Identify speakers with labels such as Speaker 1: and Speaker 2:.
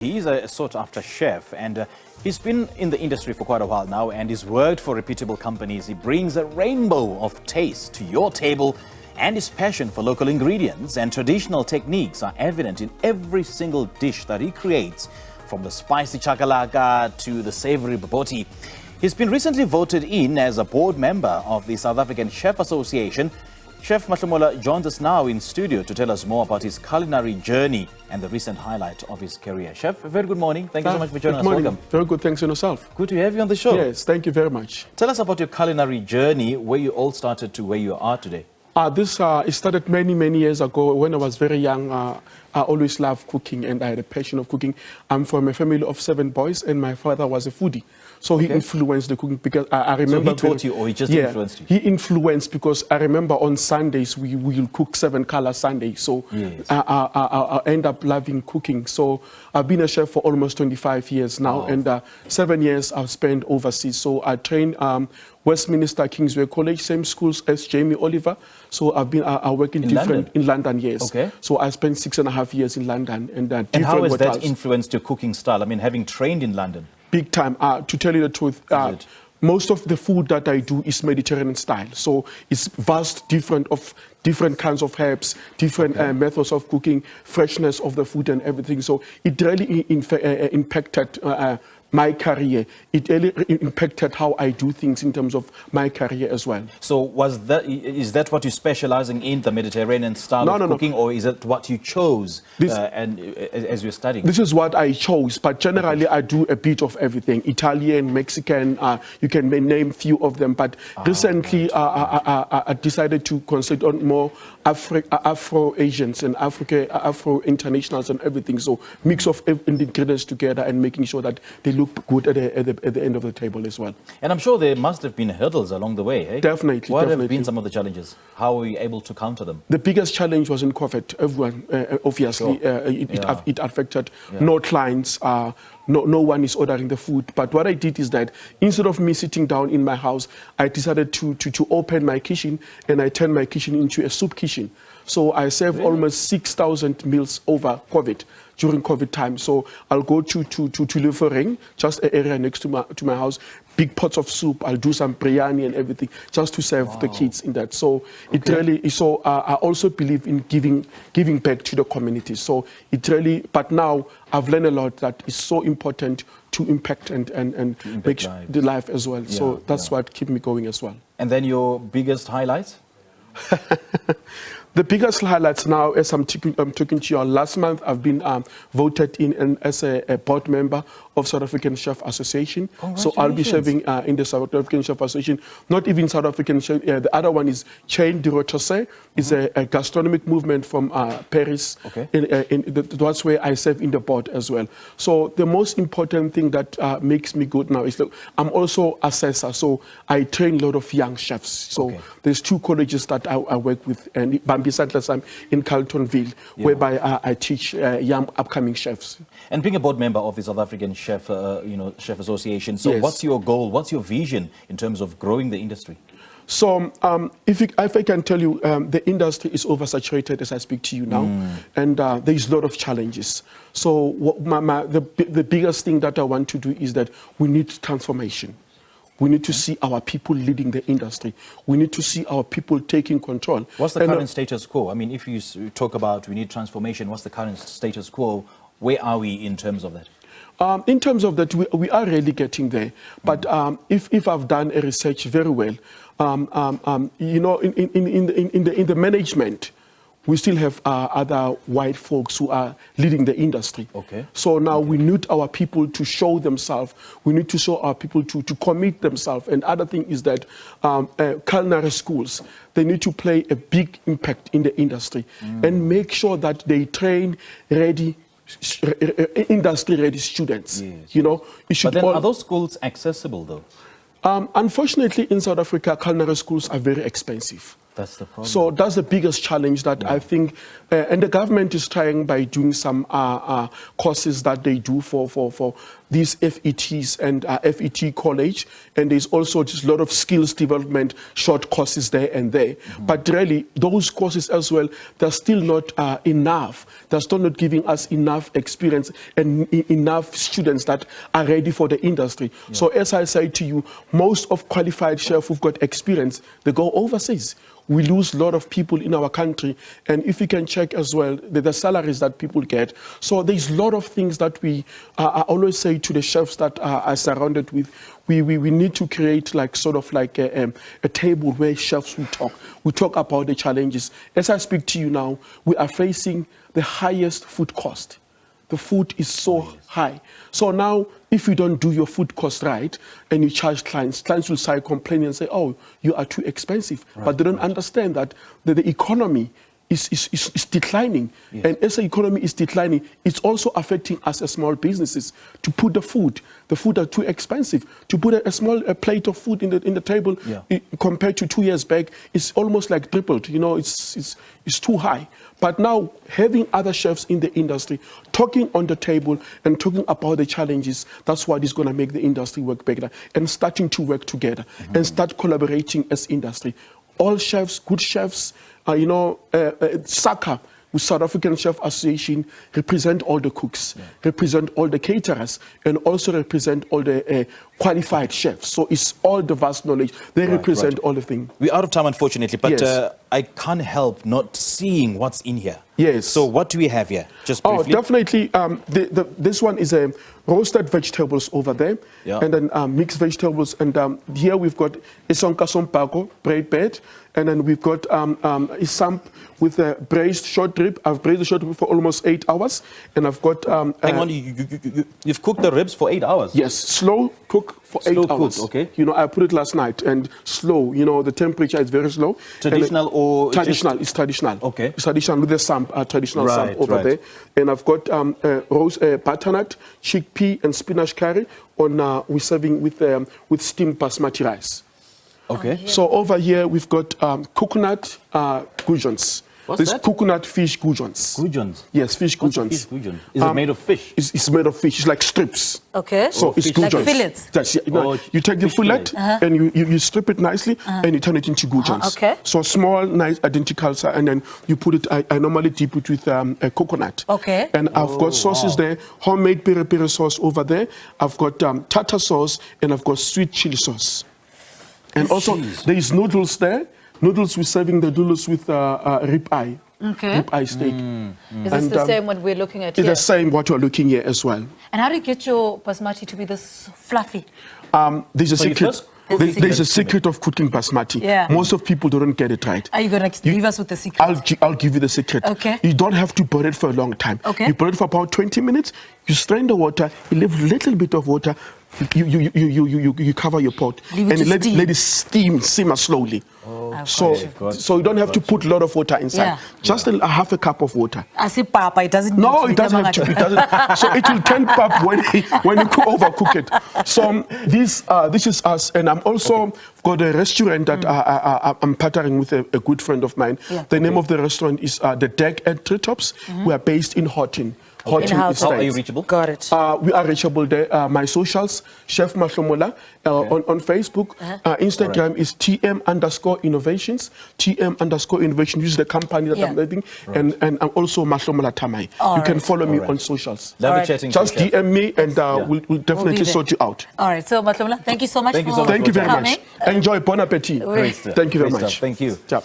Speaker 1: He's a sought-after chef, and he's been in the industry for quite a while now, and he's worked for reputable companies. He brings a rainbow of taste to your table, and his passion for local ingredients and traditional techniques are evident in every single dish that he creates, from the spicy chakalaka to the savoury bobotie. He's been recently voted in as a board member of the South African Chef Association. Chef Mahlomola joins us now in studio to tell us more about his culinary journey and the recent highlight of his career. Chef, a very good morning. Thank you so much for joining us. Welcome.
Speaker 2: Very good. Thanks, and yourself.
Speaker 1: Good to have you on the show.
Speaker 2: Yes, thank you very much.
Speaker 1: Tell us about your culinary journey, where you all started to where you are today.
Speaker 2: It started many years ago when I was very young. I always loved cooking and I had a passion of cooking. I'm from a family of 7 boys and my father was a foodie. So he influenced the cooking because I remember...
Speaker 1: So he taught you or he just influenced you?
Speaker 2: He influenced because I remember on Sundays we will cook 7 color Sunday. So yes. I end up loving cooking. So I've been a chef for almost 25 years now. Wow. And 7 years I've spent overseas. So I trained Westminster Kingsway College, same schools as Jamie Oliver. So I work in London, yes. Okay. So I spent 6.5 years in London. And
Speaker 1: how has that influenced your cooking style? I mean, having trained in London?
Speaker 2: Big time. To tell you the truth, most of the food that I do is Mediterranean style. So it's vast, different kinds of herbs, different methods of cooking, freshness of the food and everything. So it really impacted my career. It really impacted how I do things in terms of my career as well.
Speaker 1: So is that what you're specializing in, the Mediterranean style of cooking, or is it what you chose as you're studying?
Speaker 2: This is what I chose, but generally I do a bit of everything. Italian, Mexican, you can name few of them, but recently I decided to concentrate on more Afro-Asians and Afro-internationals and everything. So mix of ingredients together and making sure that they look good at the end of the table as well.
Speaker 1: And I'm sure there must have been hurdles along the way, eh?
Speaker 2: Definitely.
Speaker 1: What have been some of the challenges? How were you able to counter them?
Speaker 2: The biggest challenge was in COVID. Everyone, obviously, it affected no clients. No one is ordering the food. But what I did is that instead of me sitting down in my house, I decided to open my kitchen, and I turned my kitchen into a soup kitchen. So I served almost 6,000 meals over COVID, during COVID time. So I'll go to Lufering, just an area next to my house, big pots of soup. I'll do some biryani and everything just to serve the kids in that. So it really, I also believe in giving back to the community. So it really, but now I've learned a lot that is so important to impact and make the life as well. Yeah, so that's what keeps me going as well.
Speaker 1: And then your biggest highlights?
Speaker 2: The biggest highlights now, as I'm talking to you, last month I've been voted in as a board member of South African Chef Association. So I'll be serving in the South African Chef Association. Not even South African Chef. The other one is Chain de Rochesse. It's a gastronomic movement from Paris. That's where I serve in the board as well. So the most important thing that makes me good now is that I'm also assessor. So I train a lot of young chefs. So there's 2 colleges that I work with, and I'm in Carltonville, whereby I teach young upcoming chefs.
Speaker 1: And being a board member of the South African Chef, Chef Association, so what's your goal? What's your vision in terms of growing the industry?
Speaker 2: So if I can tell you, the industry is oversaturated as I speak to you now, and there is a lot of challenges. So the biggest thing that I want to do is that we need transformation. We need to see our people leading the industry. We need to see our people taking control.
Speaker 1: What's the current status quo? I mean, if you talk about we need transformation, what's the current status quo? Where are we in terms of that?
Speaker 2: In terms of that, we are really getting there. But if I've done a research very well, you know, in the management, we still have other white folks who are leading the industry. So now we need our people to show themselves. We need to show our people to commit themselves. And other thing is that culinary schools, they need to play a big impact in the industry and make sure that they train industry-ready students. You know,
Speaker 1: but then are those schools accessible though?
Speaker 2: Unfortunately, in South Africa, culinary schools are very expensive.
Speaker 1: That's the problem.
Speaker 2: So that's the biggest challenge that I think, and the government is trying by doing some courses that they do for these FETs and FET college, and there's also just a lot of skills development short courses there and there. But really, those courses as well, they're still not enough. They're still not giving us enough experience and enough students that are ready for the industry. So as I say to you, most of qualified chefs who've got experience, they go overseas. We lose a lot of people in our country, and if you can check as well the salaries that people get. So there's a lot of things that I always say to the chefs that are surrounded with. We need to create like sort of like a table where chefs will talk. We talk about the challenges. As I speak to you now, we are facing the highest food cost. The food is so high. So now, if you don't do your food cost right and you charge clients will start complaining and say, oh, you are too expensive. But they don't understand that the economy is declining. Yes. And as the economy is declining, it's also affecting us as small businesses. To put the food are too expensive. To put a small plate of food in the table, compared to 2 years back, it's almost like tripled. You know, it's too high. But now, having other chefs in the industry talking on the table and talking about the challenges, that's what is going to make the industry work better, and starting to work together and start collaborating as industry. All chefs, good chefs, SACA, with South African Chef Association, represent all the cooks, represent all the caterers, and also represent all the qualified chefs. So it's all the vast knowledge. They represent all the things.
Speaker 1: We're out of time, unfortunately, but I can't help not seeing what's in here.
Speaker 2: Yes.
Speaker 1: So what do we have here? Just briefly.
Speaker 2: Oh, definitely. This one is roasted vegetables over there, and then mixed vegetables. And here we've got isonka sompako, bread bed, and then we've got isamp with a braised short rib. I've braised the short rib for almost 8 hours, and I've got...
Speaker 1: Hang on, you've cooked the ribs for 8 hours?
Speaker 2: Yes, slow cook for 8 hours.
Speaker 1: Okay.
Speaker 2: You know, I put it last night, and slow, you know, the temperature is very slow.
Speaker 1: Traditional or...
Speaker 2: Traditional, it's traditional.
Speaker 1: Okay.
Speaker 2: It's traditional with the samp, traditional samp over there. And I've got butternut, chickpea, and spinach curry. We're serving with steamed basmati rice.
Speaker 1: Okay.
Speaker 2: So over here, we've got coconut goujon.
Speaker 1: What's that?
Speaker 2: Coconut fish goujons.
Speaker 1: Goujons?
Speaker 2: Yes, fish goujons.
Speaker 1: Fish goujon? Is it made of fish?
Speaker 2: It's made of fish. It's like strips.
Speaker 3: Okay.
Speaker 2: So it's goujons.
Speaker 3: Like fillets?
Speaker 2: That's, you take the fillet and you strip it nicely and you turn it into goujons.
Speaker 3: Okay.
Speaker 2: So small, nice, identical, and then you put it, I normally dip it with a coconut.
Speaker 3: Okay.
Speaker 2: And I've got sauces there, homemade peri-peri sauce over there. I've got tartar sauce and I've got sweet chili sauce. And also, there is noodles there. Noodles, we're serving the noodles with rib eye.
Speaker 3: Okay.
Speaker 2: Rib eye steak.
Speaker 3: Is this the same one we're looking at
Speaker 2: here?
Speaker 3: here?
Speaker 2: It's the same what you're looking here as well.
Speaker 3: And how do you get your basmati to be this fluffy?
Speaker 2: There's a secret. There's a secret of cooking basmati.
Speaker 3: Yeah.
Speaker 2: Most of people don't get it right.
Speaker 3: Are you going to leave us with the secret?
Speaker 2: I'll give you the secret.
Speaker 3: Okay.
Speaker 2: You don't have to boil it for a long time.
Speaker 3: Okay.
Speaker 2: You boil it for about 20 minutes. You strain the water. You leave a little bit of water. You cover your pot
Speaker 3: and
Speaker 2: let it simmer slowly. So you don't have to put a lot of water inside. Just a half a cup of water.
Speaker 3: I say papa, it doesn't.
Speaker 2: No, it doesn't have to. It doesn't. So it will turn pap when you overcook it. So this is us, and I'm also got a restaurant that I'm partnering with a good friend of mine. The name of the restaurant is the Deck and Treetops. We are based in Horton.
Speaker 1: How are you reachable?
Speaker 3: Got it.
Speaker 2: We are reachable there. My socials, Chef Mahlomola, on Facebook. Instagram is TM_innovations. TM_innovations. This is the company that I'm leading. And I'm also Mahlomola Thamae. You can follow me on socials.
Speaker 1: Lovely chatting.
Speaker 2: Just DM me and we'll definitely sort you out.
Speaker 3: All right. So Mahlomola, thank you so much.
Speaker 2: Thank you very much. Enjoy. Bon appetit.
Speaker 1: Great.
Speaker 2: Thank you very much.
Speaker 1: Thank you.
Speaker 2: Ciao.